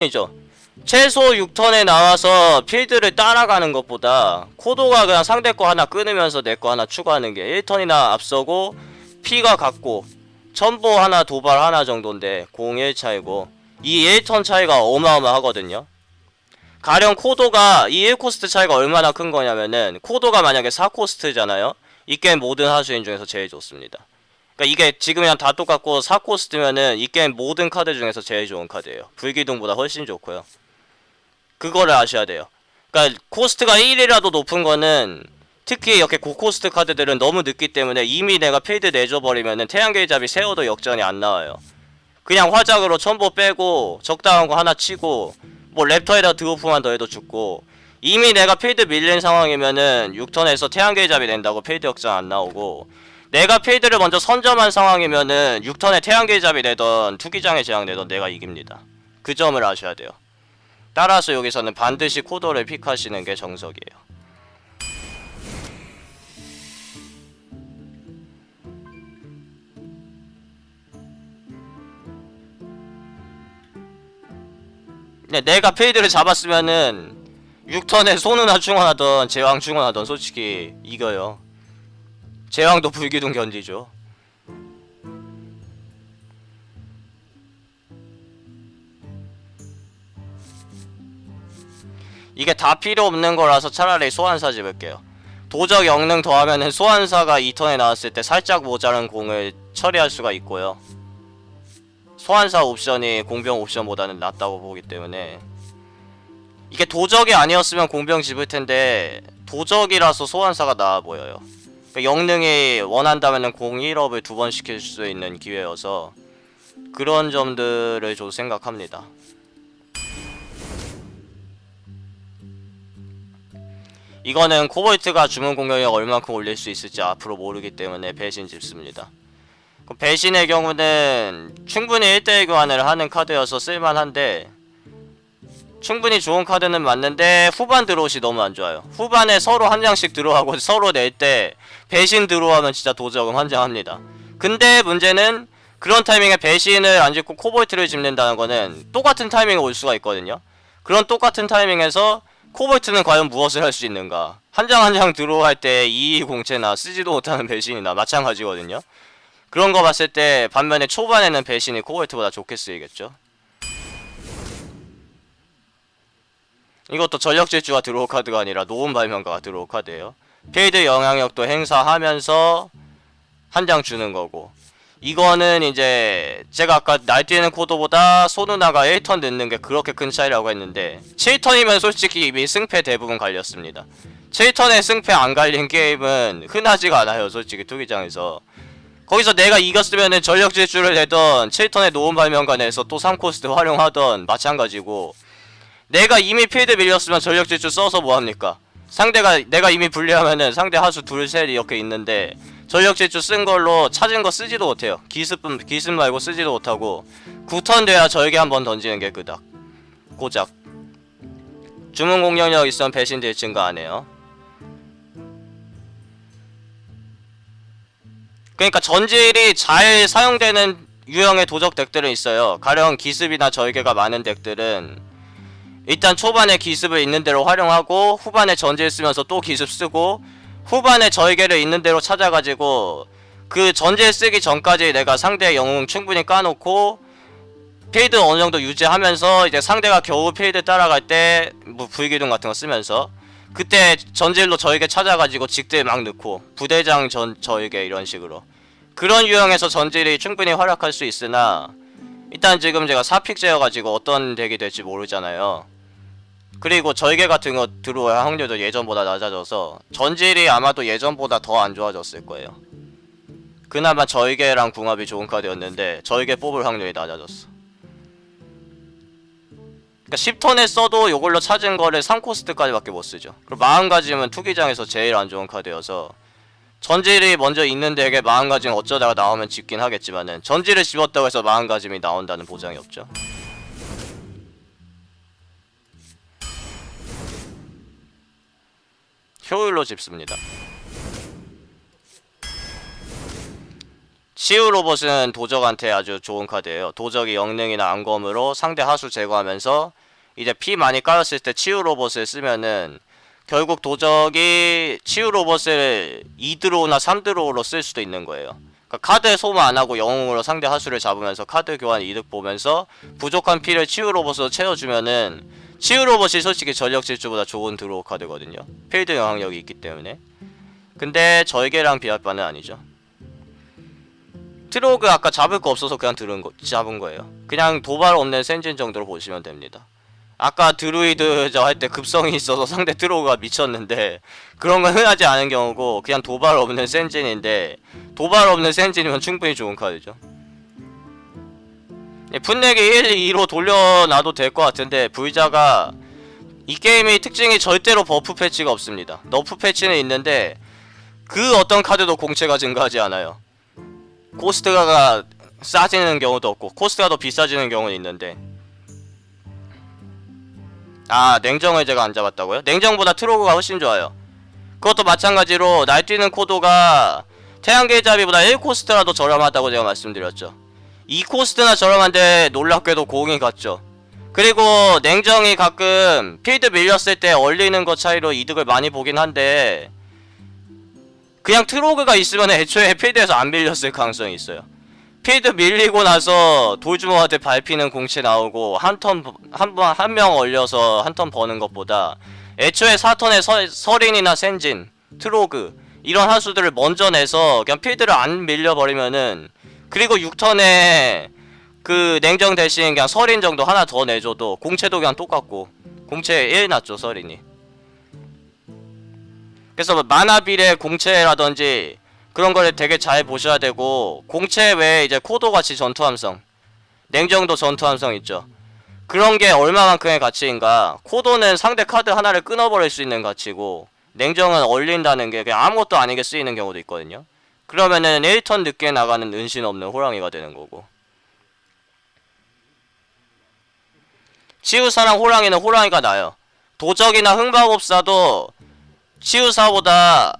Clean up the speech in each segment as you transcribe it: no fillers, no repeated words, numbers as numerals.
이죠. 최소 6턴에 나와서 필드를 따라가는 것보다 코도가 그냥 상대 거 하나 끊으면서 내 거 하나 추가하는 게 1턴이나 앞서고 피가 같고 첨보 하나 도발 하나 정도인데 0-1 차이고 이 1턴 차이가 어마어마하거든요. 가령 코도가 이 1코스트 차이가 얼마나 큰 거냐면은 코도가 만약에 4코스트잖아요. 이 게임 모든 하수인 중에서 제일 좋습니다. 그러니까 이게 지금이랑 다 똑같고 4코스트면은 이 게임 모든 카드 중에서 제일 좋은 카드예요. 불기둥보다 훨씬 좋고요. 그거를 아셔야 돼요. 그러니까 코스트가 1이라도 높은 거는 특히 이렇게 고코스트 카드들은 너무 늦기 때문에 이미 내가 필드 내줘버리면은 태양계의 잡이 세워도 역전이 안 나와요. 그냥 화작으로 첨보 빼고 적당한 거 하나 치고 뭐 랩터에다 드로프만 더해도 죽고 이미 내가 필드 밀린 상황이면은 6턴에서 태양계의 잡이 낸다고 필드 역전 안 나오고 내가 필드를 먼저 선점한 상황이면은 6턴에 태양계의 잡이 내던 투기장의 제약 내던 내가 이깁니다. 그 점을 아셔야 돼요. 따라서 여기서는 반드시 코도를 픽하시는 게 정석이에요. 근데 내가 필드를 잡았으면은 6턴에 손은하 충원하던 제왕 충원하던 솔직히 이겨요. 제왕도 불기둥 견디죠. 이게 다 필요 없는 거라서 차라리 소환사 집을게요. 도적 영능 더하면은 소환사가 2턴에 나왔을 때 살짝 모자란 공을 처리할 수가 있고요. 소환사 옵션이 공병 옵션보다는 낫다고 보기 때문에 이게 도적이 아니었으면 공병 집을 텐데 도적이라서 소환사가 나아 보여요. 그러니까 영능이 원한다면은 공 1업을 2번 시킬 수 있는 기회여서 그런 점들을 좀 생각합니다. 이거는 코볼트가 주문 공격력 얼만큼 올릴 수 있을지 앞으로 모르기 때문에 배신 집습니다. 배신의 경우는 충분히 1대1 교환을 하는 카드여서 쓸만한데 충분히 좋은 카드는 맞는데 후반 드로우시 너무 안좋아요. 후반에 서로 한 장씩 들어가고 서로 낼 때 배신 들어가면 진짜 도적은 환장합니다. 근데 문제는 그런 타이밍에 배신을 안 짓고 코볼트를 집는다는 거는 똑같은 타이밍에 올 수가 있거든요. 그런 똑같은 타이밍에서 코볼트는 과연 무엇을 할 수 있는가. 한 장 한 장 들어갈 때 2 공채나 쓰지도 못하는 배신이나 마찬가지거든요. 그런 거 봤을 때 반면에 초반에는 배신이 코볼트보다 좋게 쓰이겠죠. 이것도 전력 질주가 들어올 카드가 아니라 노은 발명가가 들어올 카드예요. 필드 영향력도 행사하면서 한 장 주는 거고 이거는 이제 제가 아까 날뛰는 코드보다 소누나가 1턴 늦는 게 그렇게 큰 차이라고 했는데 7턴이면 솔직히 이미 승패 대부분 갈렸습니다. 7턴에 승패 안 갈린 게임은 흔하지가 않아요. 솔직히 투기장에서 거기서 내가 이겼으면은 전력 질주를 내던 7턴에 노은 발명관에서 또 3코스트 활용하던 마찬가지고 내가 이미 필드 밀렸으면 전력 질주 써서 뭐합니까? 내가 이미 불리하면은 상대 하수 둘 셋 이렇게 있는데 전력 질주 쓴 걸로 찾은 거 쓰지도 못해요. 기습 말고 쓰지도 못하고 9턴 돼야 절개 한번 던지는 게 그닥 고작 주문 공격력 있으면 배신 딜 증가 안 해요. 그러니까 전질이 잘 사용되는 유형의 도적 덱들은 있어요. 가령 기습이나 절개가 많은 덱들은 일단 초반에 기습을 있는 대로 활용하고 후반에 전질 쓰면서 또 기습 쓰고 후반에 절개를 있는 대로 찾아가지고 그 전질 쓰기 전까지 내가 상대의 영웅 충분히 까놓고 필드 어느정도 유지하면서 이제 상대가 겨우 필드 따라갈 때 뭐 불기둥 같은 거 쓰면서 그때 전질로 절개 찾아가지고 직들 막 넣고 부대장 절개 이런 식으로 그런 유형에서 전질이 충분히 활약할 수 있으나 일단 지금 제가 4픽제여가지고 어떤 덱이 될지 모르잖아요. 그리고 절개 같은 거 들어올 확률도 예전보다 낮아져서 전질이 아마도 예전보다 더 안 좋아졌을 거예요. 그나마 절개랑 궁합이 좋은 카드였는데 절개 뽑을 확률이 낮아졌어. 그러니까 10턴에 써도 요걸로 찾은 거를 3코스트까지 밖에 못 쓰죠. 그리고 마음가짐은 투기장에서 제일 안 좋은 카드여서 전질이 먼저 있는 덱에 마음가짐 어쩌다가 나오면 집긴 하겠지만은 전질을 집었다고 해서 마음가짐이 나온다는 보장이 없죠. 효율로 집습니다. 치유 로봇은 도적한테 아주 좋은 카드예요. 도적이 영능이나 암검으로 상대 하수 제거하면서 이제 피 많이 깔았을 때 치유 로봇을 쓰면은 결국 도적이 치유 로봇을 2드로우나 3드로우로 쓸 수도 있는 거예요. 그러니까 카드 소모 안하고 영웅으로 상대 하수를 잡으면서 카드 교환 이득 보면서 부족한 피를 치유 로봇으로 채워주면은 치유 로봇이 솔직히 전력 질주보다 좋은 드로우 카드거든요. 필드 영향력이 있기 때문에. 근데 절개랑 비할 바는 아니죠. 트로그 아까 잡을 거 없어서 그냥 잡은 거예요. 그냥 도발 없는 센진 정도로 보시면 됩니다. 아까 드루이드 저 할 때 급성이 있어서 상대 트로그가 미쳤는데 그런 건 흔하지 않은 경우고 그냥 도발 없는 센진인데 도발 없는 센진이면 충분히 좋은 카드죠. 풋내기 1, 2로 돌려놔도 될 것 같은데 불자가 이 게임의 특징이 절대로 버프 패치가 없습니다. 너프 패치는 있는데 그 어떤 카드도 공채가 증가하지 않아요. 코스트가 싸지는 경우도 없고 코스트가 더 비싸지는 경우는 있는데 아 냉정을 제가 안 잡았다고요? 냉정보다 트로그가 훨씬 좋아요. 그것도 마찬가지로 날뛰는 코도가 태양계잡이보다 1코스트라도 저렴하다고 제가 말씀드렸죠. 2코스트나 저렴한데 놀랍게도 고응이 같죠. 그리고 냉정이 가끔 필드 밀렸을 때 얼리는 것 차이로 이득을 많이 보긴 한데 그냥 트로그가 있으면 애초에 필드에서 안 밀렸을 가능성이 있어요. 필드 밀리고 나서 돌주머한테 밟히는 공치 나오고 한 명 얼려서 한 턴 버는 것보다 애초에 4턴에 서린이나 센진, 트로그 이런 하수들을 먼저 내서 그냥 필드를 안 밀려버리면은 그리고 6턴에 그 냉정 대신 그냥 서린 정도 하나 더 내줘도 공채도 그냥 똑같고 공채 1 났죠 서린이. 그래서 만화비례 공채라든지 그런 거를 되게 잘 보셔야 되고 공채 외에 이제 코도같이 전투함성 냉정도 전투함성 있죠. 그런 게 얼마만큼의 가치인가. 코도는 상대 카드 하나를 끊어버릴 수 있는 가치고 냉정은 얼린다는 게 그냥 아무것도 아니게 쓰이는 경우도 있거든요. 그러면은 1턴 늦게 나가는 은신 없는 호랑이가 되는 거고 치유사랑 호랑이는 호랑이가 나요. 도적이나 흑마법사도 치유사보다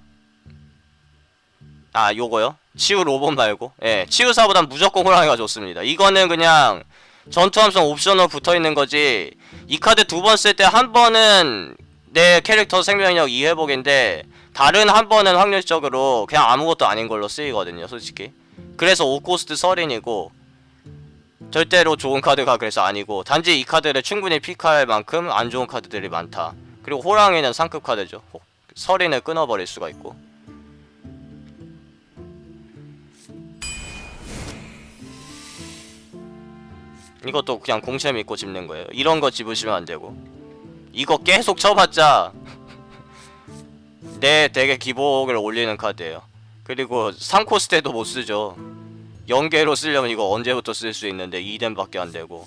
요거요? 치유 로봇 말고 예, 치유사보단 무조건 호랑이가 좋습니다. 이거는 그냥 전투함성 옵션으로 붙어있는 거지 이 카드 두 번 쓸 때 한 번은 내 캐릭터 생명력 2회복인데 다른 한 번은 확률적으로 그냥 아무것도 아닌 걸로 쓰이거든요 솔직히. 그래서 5코스트 서린이고 절대로 좋은 카드가 그래서 아니고 단지 이 카드를 충분히 픽할 만큼 안 좋은 카드들이 많다. 그리고 호랑이는 상급 카드죠. 서린을 끊어버릴 수가 있고 이것도 그냥 공채 믿고 집는 거예요. 이런 거 집으시면 안 되고 이거 계속 쳐봤자 내 덱의 기복을 올리는 카드예요. 그리고 3코스 때도 못 쓰죠. 연계로 쓰려면 이거 언제부터 쓸 수 있는데 2뎀밖에 안 되고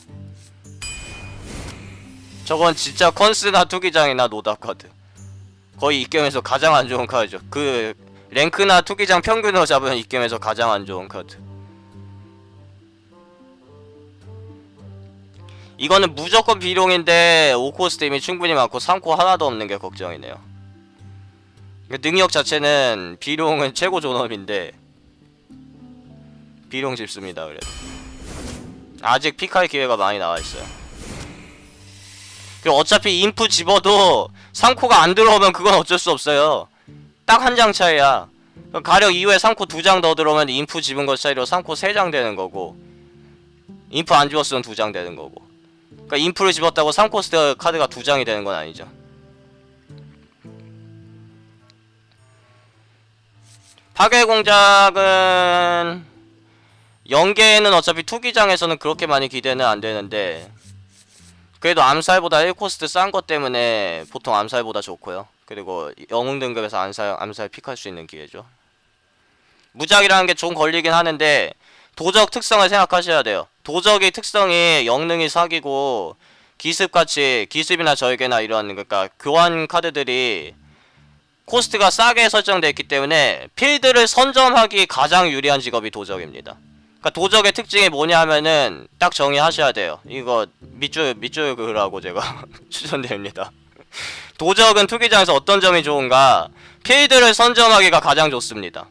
저건 진짜 컨스나 투기장이나 노답 카드 거의 이 게임에서 가장 안 좋은 카드죠. 그 랭크나 투기장 평균으로 잡으면 이 게임에서 가장 안 좋은 카드. 이거는 무조건 비룡인데 5코스트 이미 충분히 많고 3코 하나도 없는 게 걱정이네요. 능력 자체는 비룡은 최고 존엄인데 비룡 집습니다. 그래도 아직 픽할 기회가 많이 나와있어요. 그리고 어차피 인프 집어도 3코가 안 들어오면 그건 어쩔 수 없어요. 딱 한 장 차이야. 가령 이후에 3코 2장 더 들어오면 인프 집은 것 차이로 3코 3장 되는 거고 인프 안 집었으면 2장 되는 거고. 그러니까 인프를 집었다고 3코스트 카드가 2장이 되는 건 아니죠. 파괴공작은 연계에는 어차피 투기장에서는 그렇게 많이 기대는 안 되는데 그래도 암살보다 1코스트 싼 것 때문에 보통 암살보다 좋고요. 그리고 영웅 등급에서 암살 픽할 수 있는 기회죠. 무작이라는 게 좀 걸리긴 하는데 도적 특성을 생각하셔야 돼요. 도적의 특성이 영능이 사기고 기습같이 기습이나 절개나 이런 그러니까 교환 카드들이 코스트가 싸게 설정되어 있기 때문에 필드를 선점하기 가장 유리한 직업이 도적입니다. 그러니까 도적의 특징이 뭐냐 하면은 딱 정의하셔야 돼요. 이거 밑줄 그으라고 제가 추천드립니다. 도적은 투기장에서 어떤 점이 좋은가? 필드를 선점하기가 가장 좋습니다.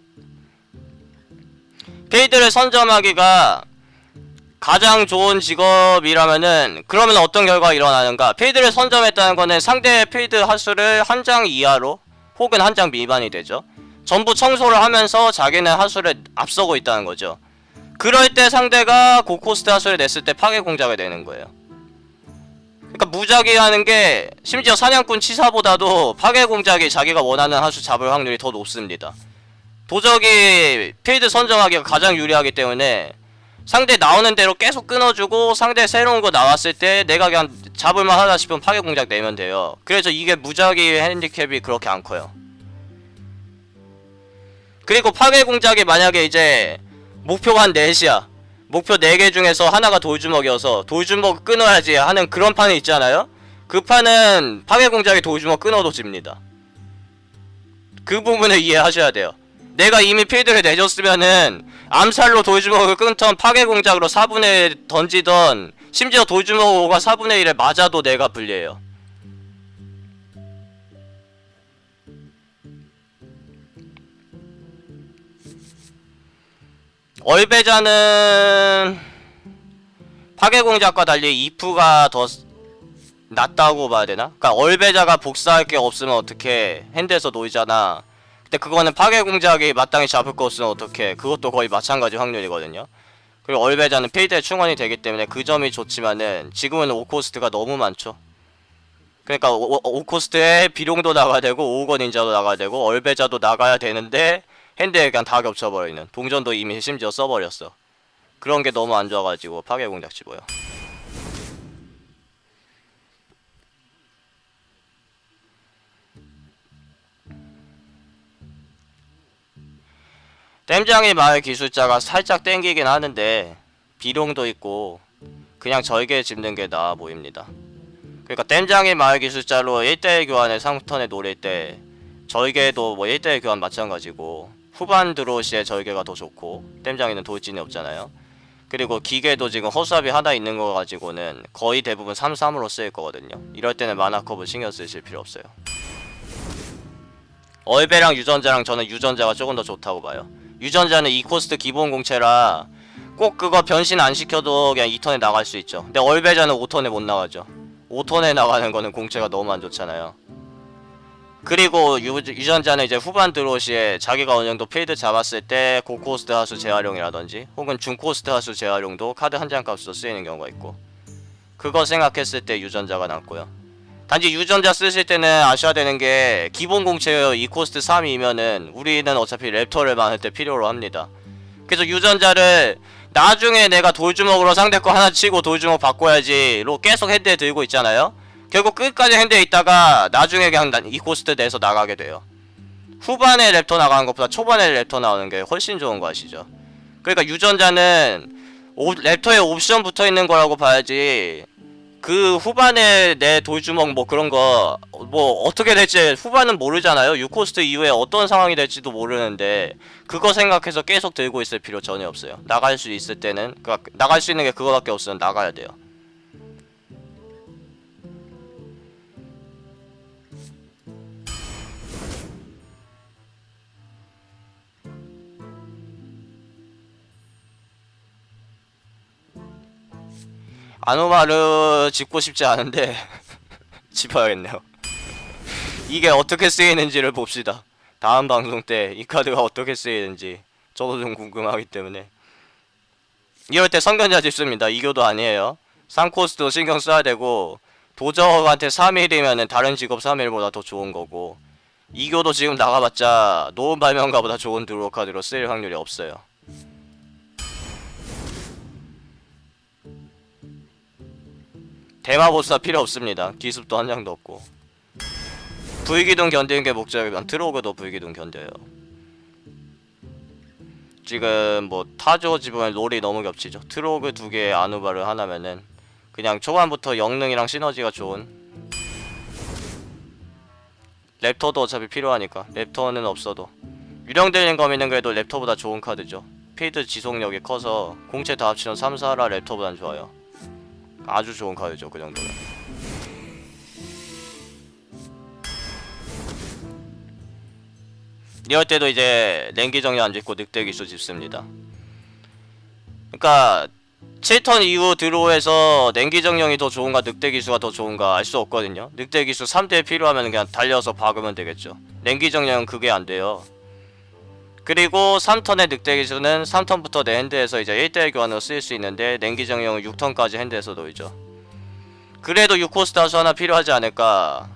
필드를 선점하기가 가장 좋은 직업이라면은 그러면 어떤 결과가 일어나는가? 필드를 선점했다는 거는 상대의 필드 하수를 한 장 이하로 혹은 한 장 미만이 되죠. 전부 청소를 하면서 자기는 하수를 앞서고 있다는 거죠. 그럴 때 상대가 고코스트 하수를 냈을 때 파괴 공작이 되는 거예요. 그러니까 무작위하는 게 심지어 사냥꾼 치사보다도 파괴 공작이 자기가 원하는 하수 잡을 확률이 더 높습니다. 도적이 필드 선점하기가 가장 유리하기 때문에 상대 나오는 대로 계속 끊어주고 상대 새로운 거 나왔을 때 내가 그냥 잡을만 하다 싶으면 파괴 공작 내면 돼요. 그래서 이게 무작위 핸디캡이 그렇게 안 커요. 그리고 파괴 공작이 만약에 이제 목표가 한 4시야. 목표 4개 중에서 하나가 돌주먹이어서 돌주먹 끊어야지 하는 그런 판이 있잖아요. 그 판은 파괴 공작이 돌주먹 끊어도 집니다. 그 부분을 이해하셔야 돼요. 내가 이미 필드를 내줬으면은 암살로 돌주먹을 끊던 파괴 공작으로 4분의 1 던지던 심지어 돌주먹 5가 4분의 1에 맞아도 내가 불리해요. 얼배자는 파괴 공작과 달리 이프가 더 낫다고 봐야 되나? 그러니까 얼배자가 복사할 게 없으면 어떻게 핸드에서 놓이잖아. 근데 그거는 파괴 공작이 마땅히 잡을 거 없으면 어떻게? 그것도 거의 마찬가지 확률이거든요. 그리고 얼배자는 필드에 충원이 되기 때문에 그 점이 좋지만은 지금은 5코스트가 너무 많죠. 그러니까 5코스트에 비룡도 나가야 되고 5건 닌자도 나가야 되고 얼배자도 나가야 되는데 핸드에 그냥 다 겹쳐버리는. 동전도 이미 심지어 써버렸어. 그런 게 너무 안 좋아가지고 파괴 공작 집어요. 댐장이 마을 기술자가 살짝 땡기긴 하는데 비룡도 있고 그냥 절개 집는 게 나아 보입니다. 그러니까 댐장이 마을 기술자로 1대1 교환을 상턴에 노릴 때 절개도 뭐 1대1 교환 마찬가지고 후반 드로시의 절개가 더 좋고 댐장이는 돌진이 없잖아요. 그리고 기계도 지금 허수아비 하나 있는 거 가지고는 거의 대부분 3-3으로 쓰일 거거든요. 이럴 때는 마나컵을 신경 쓰실 필요 없어요. 얼배랑 유전자랑 저는 유전자가 조금 더 좋다고 봐요. 유전자는 2코스트 기본 공채라 꼭 그거 변신 안 시켜도 그냥 2턴에 나갈 수 있죠. 근데 얼배자는 5턴에 못 나가죠. 5턴에 나가는 거는 공채가 너무 안 좋잖아요. 그리고 유전자는 이제 후반 드로시에 자기가 어느 정도 필드 잡았을 때 고코스트 하수 재활용이라든지 혹은 중코스트 하수 재활용도 카드 한 장 값으로 쓰이는 경우가 있고 그거 생각했을 때 유전자가 낫고요. 단지 유전자 쓰실 때는 아셔야 되는 게 기본 공채요 2코스트 3이면은 우리는 어차피 랩터를 많을 때 필요로 합니다. 그래서 유전자를 나중에 내가 돌주먹으로 상대 거 하나 치고 돌주먹 바꿔야지로 계속 핸드에 들고 있잖아요. 결국 끝까지 핸드에 있다가 나중에 그냥 2코스트 내서 나가게 돼요. 후반에 랩터 나가는 것보다 초반에 랩터 나오는 게 훨씬 좋은 거 아시죠? 그러니까 유전자는 랩터에 옵션 붙어있는 거라고 봐야지 그 후반에 내 돌주먹 뭐 그런 거 뭐 어떻게 될지 후반은 모르잖아요. 6코스트 이후에 어떤 상황이 될지도 모르는데 그거 생각해서 계속 들고 있을 필요 전혀 없어요. 나갈 수 있을 때는 나갈 수 있는 게 그거밖에 없으면 나가야 돼요. 아노마르 짚고 싶지 않은데 짚어야겠네요. 이게 어떻게 쓰이는지를 봅시다. 다음 방송 때 이 카드가 어떻게 쓰이는지 저도 좀 궁금하기 때문에 이럴 때 성견자 짚습니다. 이교도 아니에요. 3코스도 신경 써야 되고 도적한테 3일이면은 다른 직업 3일보다 더 좋은 거고 이교도 지금 나가봤자 노은 발명가보다 좋은 드로우 카드로 쓰일 확률이 없어요. 대마보사 필요 없습니다. 기습도 한 장도 없고 불기둥 견디는 게 목적이면 트로그도 불기둥 견뎌요. 지금 뭐 타조 집으면 롤이 너무 겹치죠. 트로그 2개 아누바르 하나면은 그냥 초반부터 영능이랑 시너지가 좋은 랩터도 어차피 필요하니까 랩터는 없어도 유령들린 거미는 그래도 랩터보다 좋은 카드죠. 필드 지속력이 커서 공채 다 합치면 3-4라 랩터보단 좋아요. 아주 좋은 카드죠 그 정도면. 이럴 때도 이제 랭기 정리 안 짓고 늑대 기수 집습니다. 그러니까 7턴 이후 드로우에서 냉기정령이 더 좋은가 늑대기수가 더 좋은가 알 수 없거든요. 늑대기수 3대 필요하면 그냥 달려서 박으면 되겠죠. 냉기정령은 그게 안 돼요. 그리고 3턴의 늑대기수는 3턴부터 내 핸드에서 이제 1대1 교환으로 쓰일 수 있는데 냉기정령은 6턴까지 핸드에서 놓이죠. 그래도 6코스트 하수 하나 필요하지 않을까?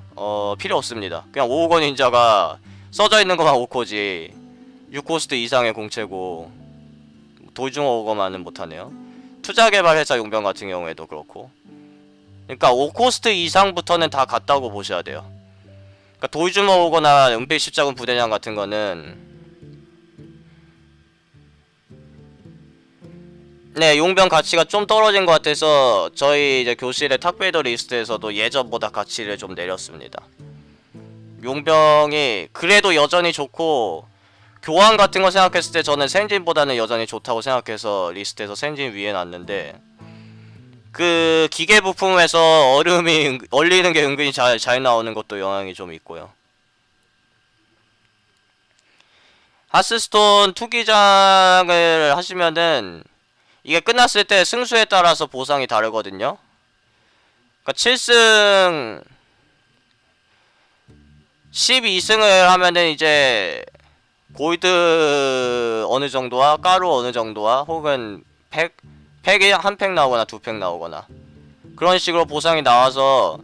필요 없습니다. 그냥 5호건 닌자가 써져 있는 것만 5코지 6코스트 이상의 공채고 도중 5호건만은 못하네요. 투자개발 회사 용병 같은 경우에도 그렇고, 그러니까 5코스트 이상부터는 다 같다고 보셔야 돼요. 그러니까 도주머 오거나 은필 십자군 부대장 같은 거는 네, 용병 가치가 좀 떨어진 것 같아서 저희 이제 교실의 탑베이더 리스트에서도 예전보다 가치를 좀 내렸습니다. 용병이 그래도 여전히 좋고, 교환 같은 거 생각했을 때 저는 생진보다는 여전히 좋다고 생각해서 리스트에서 생진 위에 놨는데, 그 기계 부품에서 얼음이 얼리는 게 은근히 잘 나오는 것도 영향이 좀 있고요. 하스스톤 투기장을 하시면은 이게 끝났을 때 승수에 따라서 보상이 다르거든요. 그러니까 7승 12승을 하면은 이제 골드 어느 정도와 가루 어느 정도와 혹은 팩이 한 팩 나오거나 두 팩 나오거나 그런 식으로 보상이 나와서,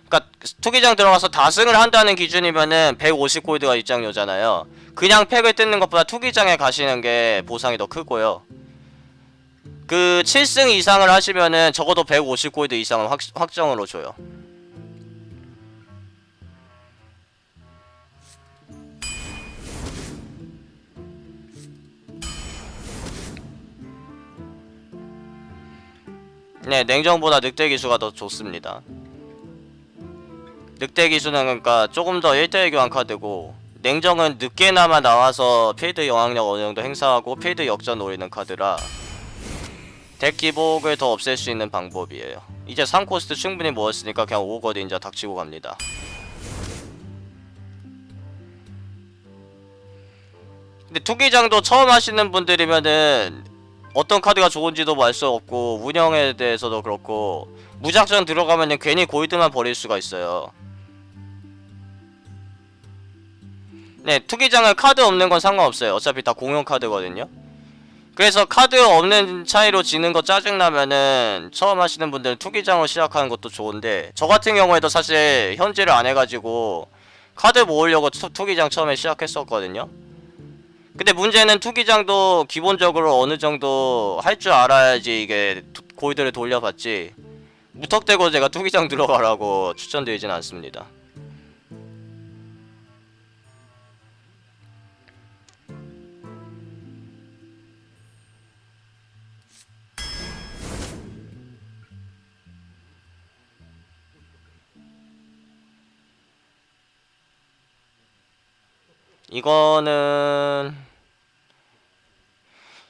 그러니까 투기장 들어가서 다승을 한다는 기준이면은 150골드가 입장료잖아요. 그냥 팩을 뜯는 것보다 투기장에 가시는 게 보상이 더 크고요. 그 7승 이상을 하시면은 적어도 150골드 이상은 확정으로 줘요. 네, 냉정보다 늑대기수가 더 좋습니다. 늑대기수는 그러니까 조금 더 1대1 교환 카드고, 냉정은 늦게나마 나와서 필드 영향력 어느정도 행사하고 필드 역전 노리는 카드라 덱 기복을 더 없앨 수 있는 방법이에요. 이제 3코스트 충분히 모았으니까 그냥 5거 닌자 닥치고 갑니다. 근데 투기장도 처음 하시는 분들이면은 어떤 카드가 좋은지도 알 수 없고, 운영에 대해서도 그렇고, 무작정 들어가면은 괜히 골드만 버릴 수가 있어요. 네, 투기장은 카드 없는 건 상관없어요. 어차피 다 공용 카드거든요. 그래서 카드 없는 차이로 지는 거 짜증나면은 처음 하시는 분들은 투기장으로 시작하는 것도 좋은데, 저 같은 경우에도 사실 현질을 안 해가지고 카드 모으려고 투기장 처음에 시작했었거든요. 근데 문제는 투기장도 기본적으로 어느 정도 할 줄 알아야지 이게 골드를 돌려받지, 무턱대고 제가 투기장 들어가라고 추천드리진 않습니다. 이거는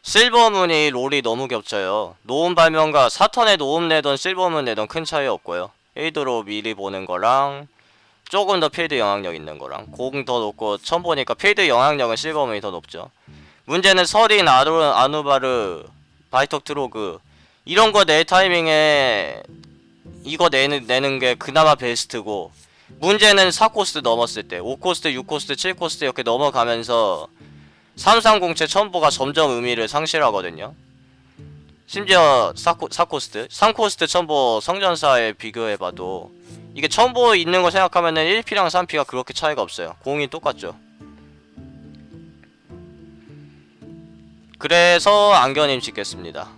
실버문이 롤이 너무 겹쳐요. 노음 발명과 4턴에 노음 내던 실버문 내던 큰 차이 없고요. 에이드로 미리 보는 거랑 조금 더 필드 영향력 있는 거랑 공 더 높고, 처음 보니까 필드 영향력은 실버문이 더 높죠. 문제는 서린, 아누바르, 바이톡 트로그 이런 거 낼 타이밍에 이거 내는 게 그나마 베스트고, 문제는 4코스트 넘었을 때 5코스트, 6코스트, 7코스트 이렇게 넘어가면서 330채 첨보가 점점 의미를 상실하거든요. 심지어 4코스트, 3코스트 첨보 성전사에 비교해봐도 이게 첨보 있는 거 생각하면은 1P랑 3P가 그렇게 차이가 없어요. 공이 똑같죠. 그래서 안견임 짓겠습니다.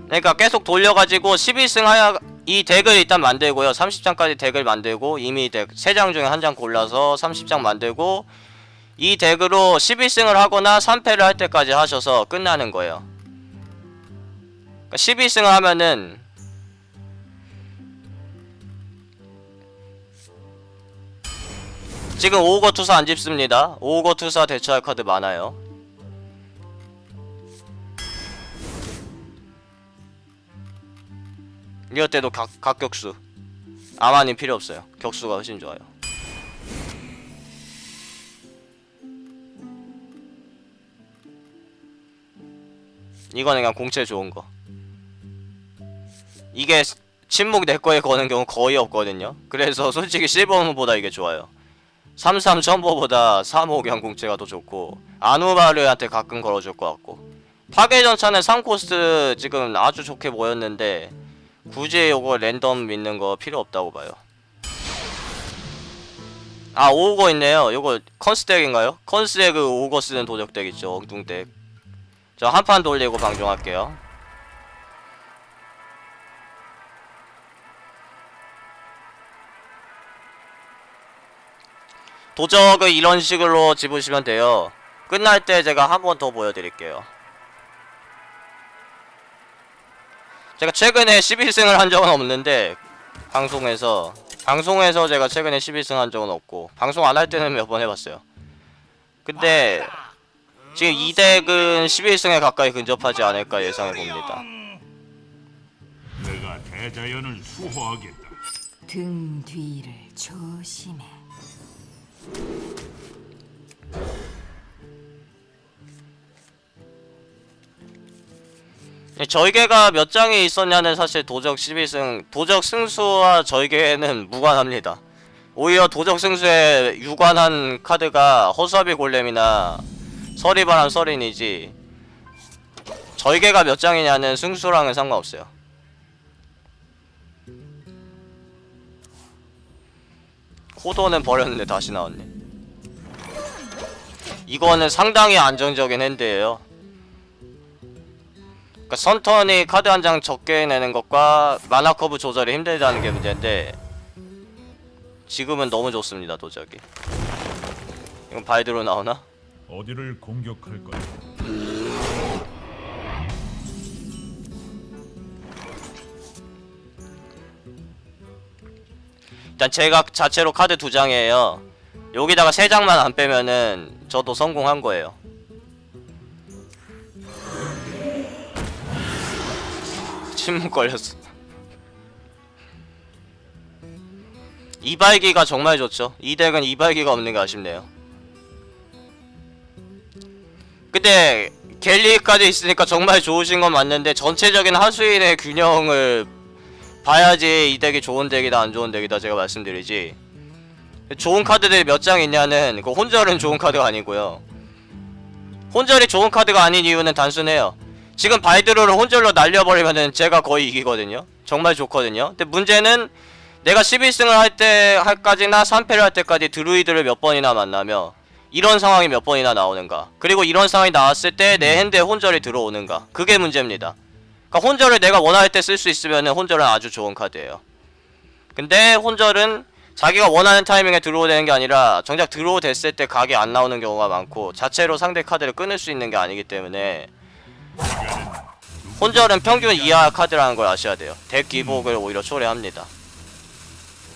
그러니까 계속 돌려가지고 11승 하야 이 덱을 일단 만들고요. 30장까지 덱을 만들고, 이미 덱 3장 중에 한 장 골라서 30장 만들고, 이 덱으로 11승을 하거나 3패를 할 때까지 하셔서 끝나는 거예요. 그러니까 11승을 하면은 지금 5거 투사 안 집습니다. 5거 투사 대처할 카드 많아요. 이럴 때도 각격수 아마님 필요 없어요. 격수가 훨씬 좋아요. 5거 투사 대처할 카드 많아요. 이럴 때도 각격수 아마님 필요 없어요. 격수가 훨씬 좋아요. 5거 투사 대처할 카드 많아요. 이럴 때도 각격수 아마님 필요 없어요. 격수가 훨씬 좋아요. 5거 투사 대처할 카드 많아요. 이럴 때도 각격수 아마님 필요 없어요. 격수가 훨씬 좋아요. 이거는 그냥 공채 좋은 거. 이게 침묵 내 거에 거는 경우 거의 없거든요. 그래서 솔직히 실버문보다 이게 좋아요. 33 첨보보다 35 그냥 공채가 더 좋고 아누바르한테 가끔 걸어줄 것 같고 파괴전차는 3코스 지금 아주 좋게 모였는데 굳이 요거 랜덤 믿는 거 필요 없다고 봐요. 아 오거 있네요. 요거 컨스덱인가요? 컨스덱 오거 쓰는 도적덱 있죠. 엉뚱덱. 저 한 판 돌리고 방종할게요. 도적을 이런 식으로 집으시면 돼요. 끝날 때 제가 한 번 더 보여드릴게요. 제가 최근에 11승을 한 적은 없는데 방송에서 제가 최근에 11승 한 적은 없고 방송 안 할 때는 몇 번 해봤어요. 근데 지금 이 덱은 11승에 가까이 근접하지 않을까 예상해봅니다. 내가 대자연을 수호하겠다. 등 뒤를 조심해. 저희계가 몇 장이 있었냐는 사실 도적 11승 도적 승수와 저희계는 무관합니다. 오히려 도적 승수에 유관한 카드가 허수아비 골렘이나 서리바람 서린이지 저희계가 몇 장이냐는 승수랑은 상관없어요. 코도는 버렸는데 다시 나왔네. 이거는 상당히 안정적인 핸드예요. 그러니까 선턴이 카드 한 장 적게 내는 것과 마나 커브 조절이 힘들다는 게 문제인데 지금은 너무 좋습니다. 도적이. 이건 바이드로 나오나? 어디를 공격할 거야? 일단 제가 자체로 카드 2장이에요. 여기다가 3장만 안 빼면은 저도 성공한 거예요. 침묵 걸렸어. 이발기가 정말 좋죠. 이 덱은 이발기가 없는 게 아쉽네요. 근데 갤리까지 있으니까 정말 좋으신 건 맞는데 전체적인 하수인의 균형을 봐야지 이 덱이 좋은 덱이다 안 좋은 덱이다 제가 말씀드리지. 좋은 카드들이 몇 장 있냐는 그 혼절은 좋은 카드가 아니고요. 혼절이 좋은 카드가 아닌 이유는 단순해요. 지금 바이드로를 혼절로 날려버리면은 제가 거의 이기거든요. 정말 좋거든요. 근데 문제는 내가 11승을 할 때까지나 3패를 할 때까지 드루이드를 몇 번이나 만나며 이런 상황이 몇 번이나 나오는가. 그리고 이런 상황이 나왔을 때 내 핸드에 혼절이 들어오는가. 그게 문제입니다. 그러니까 혼절을 내가 원할 때 쓸 수 있으면은 혼절은 아주 좋은 카드예요. 근데 혼절은 자기가 원하는 타이밍에 드로우 되는 게 아니라 정작 드로우 됐을 때 각이 안 나오는 경우가 많고 자체로 상대 카드를 끊을 수 있는 게 아니기 때문에 혼절은 평균 이하 카드라는 걸 아셔야 돼요. 덱 기복을 오히려 초래합니다.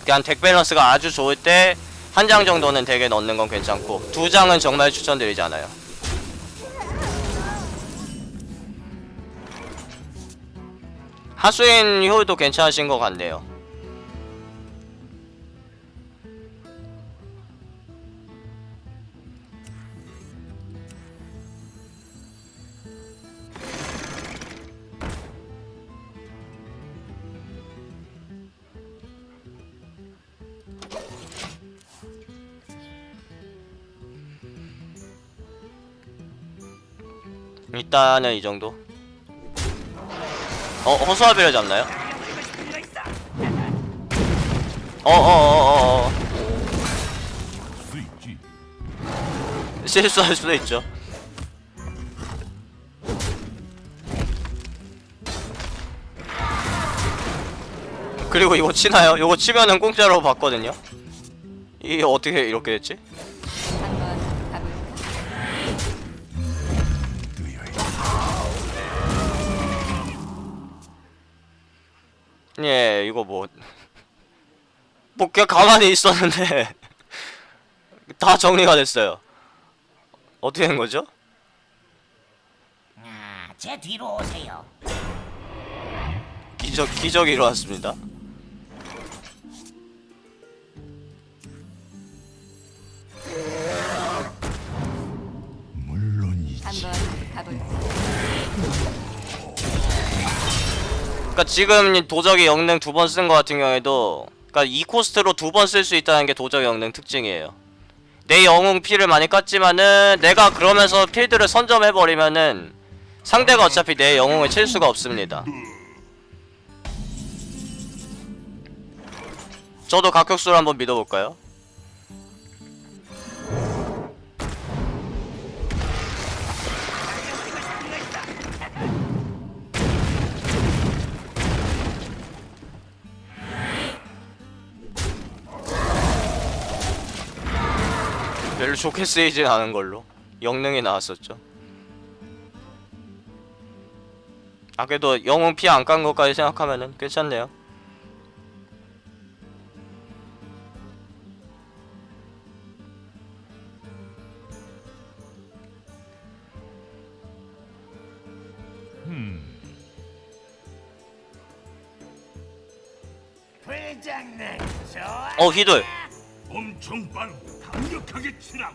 그냥 덱 밸런스가 아주 좋을 때 한 장 정도는 덱에 넣는 건 괜찮고 2장은 정말 추천드리지 않아요. 하수인 효율도 괜찮으신 것 같네요. 일단은 이 정도. 허수아비를 잡나요? 수 있지. 실수할 수도 있죠. 그리고 이거 치나요? 이거 치면은 공짜로 받거든요. 이게 어떻게 이렇게 됐지? 한번 가볼까? 예, 이거 뭐 그냥 가만히 있었는데 다 정리가 됐어요. 어떻게 된 거죠? 제 뒤로 오세요. 기적이 일어났습니다. 물론이지. 한번 가볼까? 그러니까 지금 도적의 영능 2번 쓴 거 같은 경우에도 그러니까 2코스트로 2번 쓸 수 있다는 게 도적 영능 특징이에요. 내 영웅 피를 많이 깠지만은 내가 그러면서 필드를 선점해버리면은 상대가 어차피 내 영웅을 칠 수가 없습니다. 저도 각격수를 한번 믿어볼까요? 별로 좋게 쓰이진 않은 걸로 영능이 나왔었죠. 아 그래도 영웅 피 안 깐 것까지 생각하면은 괜찮네요. 불장난 좋아. 휘둘 엄청 빠르고 강력하게 치라고.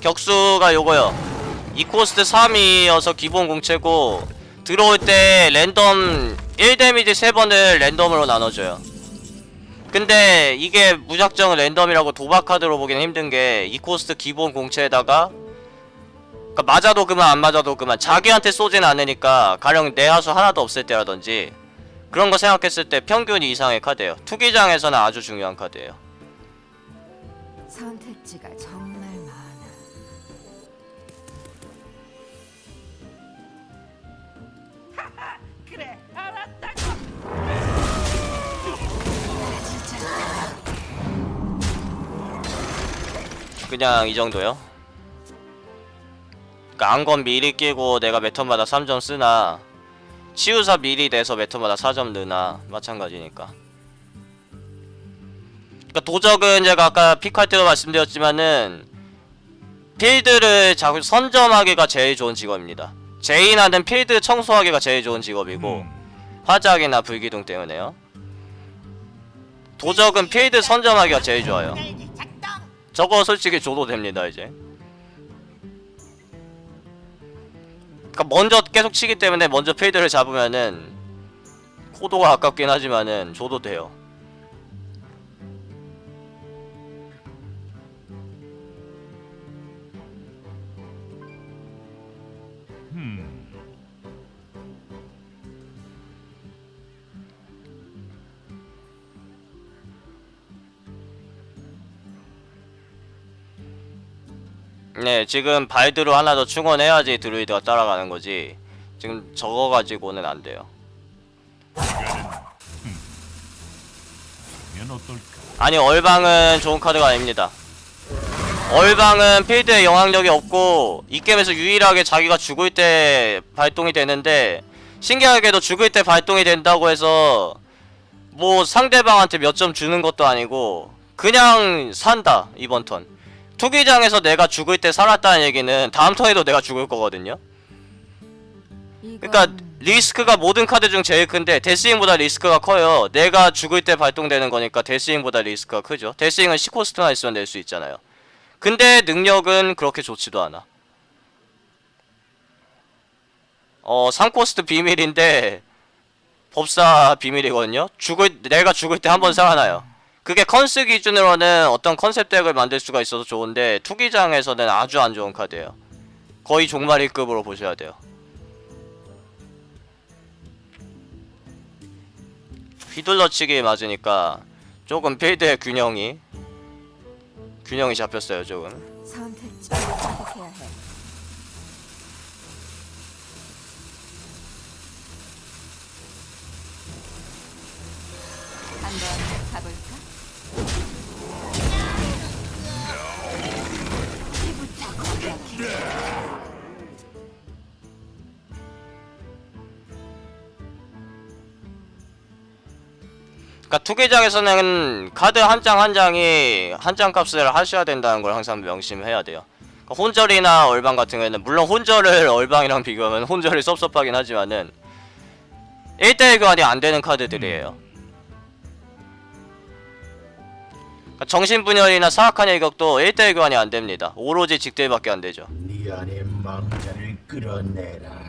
격수가 요거요. 2코스트 3이어서 기본 공채고 들어올 때 랜덤 1데미지 3번을 랜덤으로 나눠줘요. 근데 이게 무작정 랜덤이라고 도박 카드로 보기는 힘든게 2코스트 기본 공채에다가 그러니까 맞아도 그만 안 맞아도 그만 자기한테 쏘진 않으니까 가령 내하수 하나도 없을 때라든지 그런 거 생각했을 때 평균 이상의 카드예요. 투기장에서는 아주 중요한 카드예요. 선택지가 정말 많아. 그래 알았다. 그냥 이 정도요. 그러니까 안건 미리 끼고 내가 매 턴마다 3점 쓰나 치유사 미리 내서 매 턴마다 4점 넣으나 마찬가지니까. 그러니까 도적은 제가 아까 픽할 때도 말씀드렸지만은 필드를 자꾸 선점하기가 제일 좋은 직업입니다. 제인하는 필드 청소하기가 제일 좋은 직업이고 화작이나 불기둥 때문에요. 도적은 필드 선점하기가 제일 좋아요. 저거 솔직히 줘도 됩니다 이제. 그러니까 먼저 계속 치기 때문에 먼저 필드를 잡으면은 코도가 아깝긴 하지만은 줘도 돼요. 네, 지금 발드로 하나 더 충원해야지 드루이드가 따라가는 거지. 지금 저거 가지고는 안 돼요. 면 어떨까? 아니, 얼방은 좋은 카드가 아닙니다. 얼방은 필드에 영향력이 없고 이 게임에서 유일하게 자기가 죽을 때 발동이 되는데 신기하게도 죽을 때 발동이 된다고 해서 뭐 상대방한테 몇 점 주는 것도 아니고 그냥 산다 이번 턴. 투기장에서 내가 죽을 때 살았다는 얘기는 다음 턴에도 내가 죽을 거거든요. 그러니까 리스크가 모든 카드 중 제일 큰데 데스윙보다 리스크가 커요. 내가 죽을 때 발동되는 거니까 데스윙보다 리스크가 크죠. 데스윙은 10코스트나 있으면 낼 수 있잖아요. 근데 능력은 그렇게 좋지도 않아. 3코스트 비밀인데 법사 비밀이거든요. 내가 죽을 때 한 번 살아나요. 그게 컨스 기준으로는 어떤 컨셉 덱을 만들 수가 있어서 좋은데 투기장에서는 아주 안 좋은 카드예요. 거의 종말이급으로 보셔야 돼요. 휘둘러치기 맞으니까 조금 필드의 균형이 잡혔어요 조금. 선택지를 선택해야 해. 한번 가볼까? 피부터 공격해. 그러니까 투기장에서는 카드 한 장 한 장이 한 장 값을 하셔야 된다는 걸 항상 명심해야 돼요. 그러니까 혼절이나 얼방 같은 경우에는 물론 혼절을 얼방이랑 비교하면 혼절이 섭섭하긴 하지만은 1대1 교환이 안 되는 카드들이에요. 그러니까 정신분열이나 사악한 일격도 1대1 교환이 안 됩니다. 오로지 직딜밖에 안 되죠. 네 안에 망자를 끌어내라.